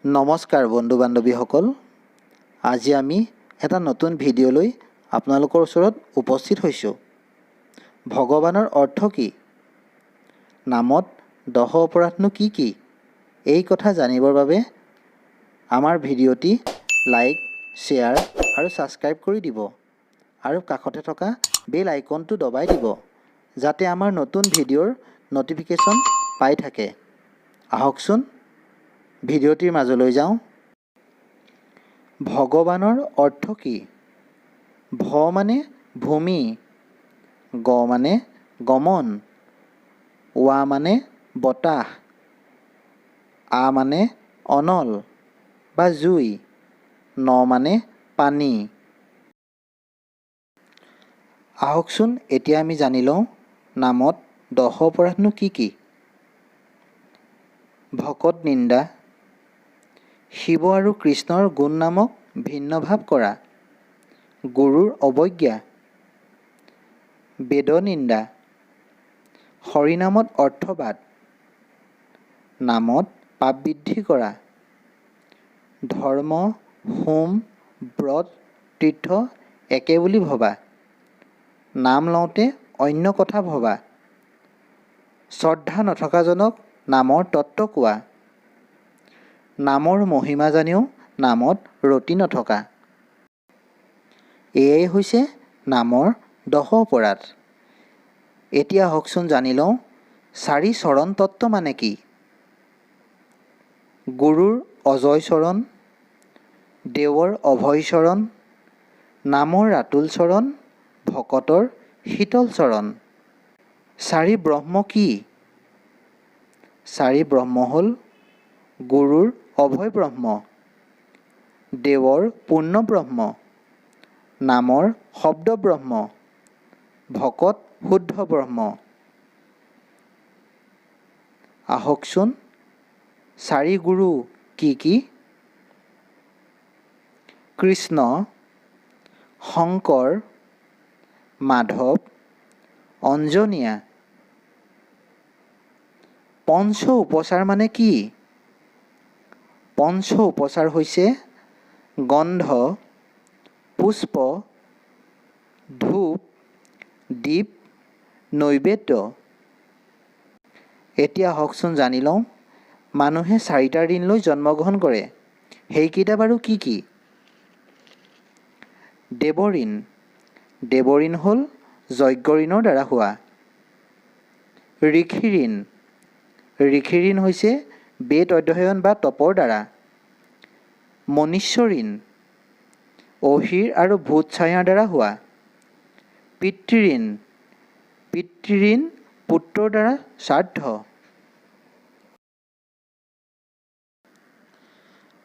নমস্কাৰ বন্ধু বান্ধৱীসকল, আজি আমি এটা নতুন ভিডিঅ' লৈ আপোনালোকৰ ওচৰত উপস্থিত হৈছোঁ। ভগৱানৰ অৰ্থ কি? নামত 10 অপৰাধনো কি কি? এই কথা জানিবৰ বাবে আমাৰ ভিডিঅ'টি লাইক, শ্বেয়াৰ আৰু ছাবস্ক্ৰাইব কৰি দিব আৰু কাষতে থকা বেল আইকনটো দবাই দিব, যাতে আমাৰ নতুন ভিডিঅ'ৰ ন'টিফিকেশ্যন পাই থাকে। আহকচোন ভিডিঅ'টিৰ মাজলৈ যাওঁ। ভগৱানৰ অৰ্থ কি? ভ মানে ভূমি, গ মানে গমন, ৱা মানে বতাহ, আ মানে অনল বা জুই, ন মানে পানী। আহকচোন এতিয়া আমি জানি লওঁ নামত 10 অপৰাধনো কি কি? ভকত নিন্দা, শিৱ আৰু কৃষ্ণৰ গুণ নামক ভিন্নভাৱ কৰা, গুৰুৰ অৱজ্ঞা, বেদ নিন্দা, হৰিনামত অৰ্থবাদ, নামত পাপ বৃদ্ধি কৰা, ধৰ্ম, হোম, ব্ৰত, তীৰ্থ একে বুলি ভবা, নাম লওঁতে অন্য কথা ভবা, শ্ৰদ্ধা নথকাজনক নামৰ তত্ত্ব কোৱা, নামৰ মহিমা জানিও নামত ৰতি নথকা। এয়াই হৈছে নামৰ 10 অপৰাধ। এতিয়া আহকচোন জানি লওঁ 4 চৰণ তত্ত্ব মানে কি? গুৰুৰ অজয় চৰণ, দেৱৰ অভয় চৰণ, নামৰ ৰাতুল চৰণ, ভকতৰ শীতল চৰণ। 4 ব্ৰহ্ম কি? 4 ব্ৰহ্ম হ'ল গুৰুৰ অভয় ব্ৰহ্ম, দেৱৰ পূৰ্ণ ব্ৰহ্ম, নামৰ শব্দ ব্ৰহ্ম, ভকত শুদ্ধ ব্ৰহ্ম। আহকচোন 4 গুৰু কি কি? কৃষ্ণ, শংকৰ, মাধৱ, অঞ্জনীয়া। পঞ্চ উপচাৰ মানে কি? পঞ্চ উপচাৰ হৈছে গন্ধ, পুষ্প, ধূপ, দীপ, নৈবেদ্য। এতিয়া আহকচোন জানি লওঁ মানুহে 4টা ঋণ লৈ জন্মগ্ৰহণ কৰে, সেইকেইটা বাৰু কি কি? দেৱঋণ, দেৱঋণ হ'ল যজ্ঞ ঋণৰ দ্বাৰা হোৱা। ঋষিঋণ, ঋষিঋণ হৈছে বেদ অধ্যয়ন বা তপৰ দ্বাৰা। মনুষ্য ঋণ, অহিৰ আৰু ভূত ছায়াৰ দ্বাৰা হোৱা। পিতৃঋণ, পিতৃঋণ পুত্ৰৰ দ্বাৰা শ্ৰাদ্ধ।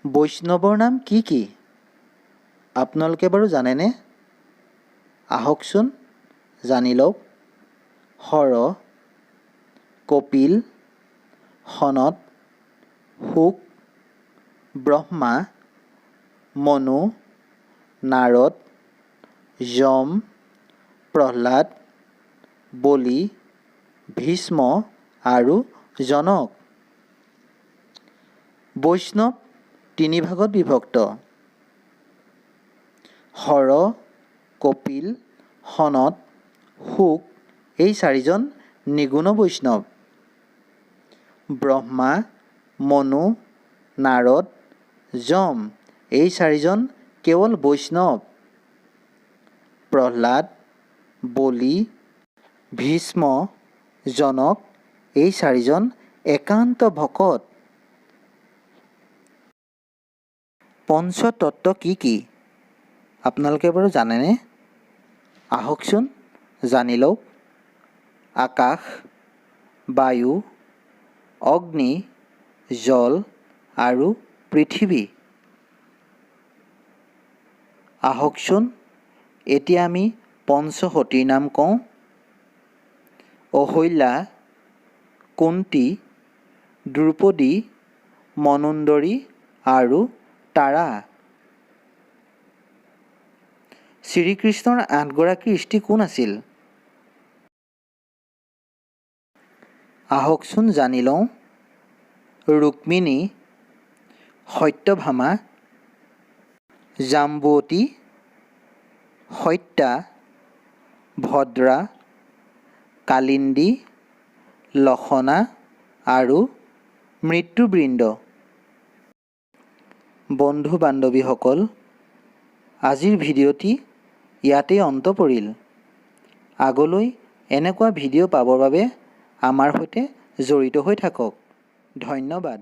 বৈষ্ণৱৰ নাম কি কি? আপোনালোকে বাৰু জানেনে? আহকচোন জানি লওক। হৰ, কপিল, সনত, শুক, ব্ৰহ্মা, মনু, নাৰদ, যম, প্ৰহ্লাদ, বলি, ভীষ্ম আৰু জনক। বৈষ্ণৱ 3 ভাগত বিভক্ত। হৰ, কপিল, সনত, শুক এই 4জন নিগুণ বৈষ্ণৱ। ব্ৰহ্মা, মনু, নাৰদ, যম এই 4জন কেৱল বৈষ্ণৱ। প্ৰহ্লাদ, বলি, ভীষ্ম, জনক এই 4জন একান্ত ভকত। পঞ্চতত্ত্ব কি কি? আপোনালোকে বাৰু জানেনে? আহকচোন জানি লওক। আকাশ, বায়ু, অগ্নি, জল আৰু পৃথিৱী। আহকচোন এতিয়া আমি পঞ্চসতীৰ নাম কওঁ। অহল্যা, কুন্তী, দ্ৰুপদী, মনোন্দৰী আৰু তাৰা। শ্ৰীকৃষ্ণৰ 8গৰাকী স্ত্ৰী কোন আছিল? আহকচোন জানি লওঁ। ৰুক্মিণী, সত্যভামা, জাম্বুৱতী, সত্যা, ভদ্ৰা, কালিন্দী, লখনা আৰু মৃত্যুবৃন্দ। বন্ধু বান্ধৱীসকল, আজিৰ ভিডিঅ'টি ইয়াতেই অন্ত পৰিল। আগলৈ এনেকুৱা ভিডিঅ' পাবৰ বাবে আমাৰ সৈতে জড়িত হৈ থাকক। ধন্যবাদ।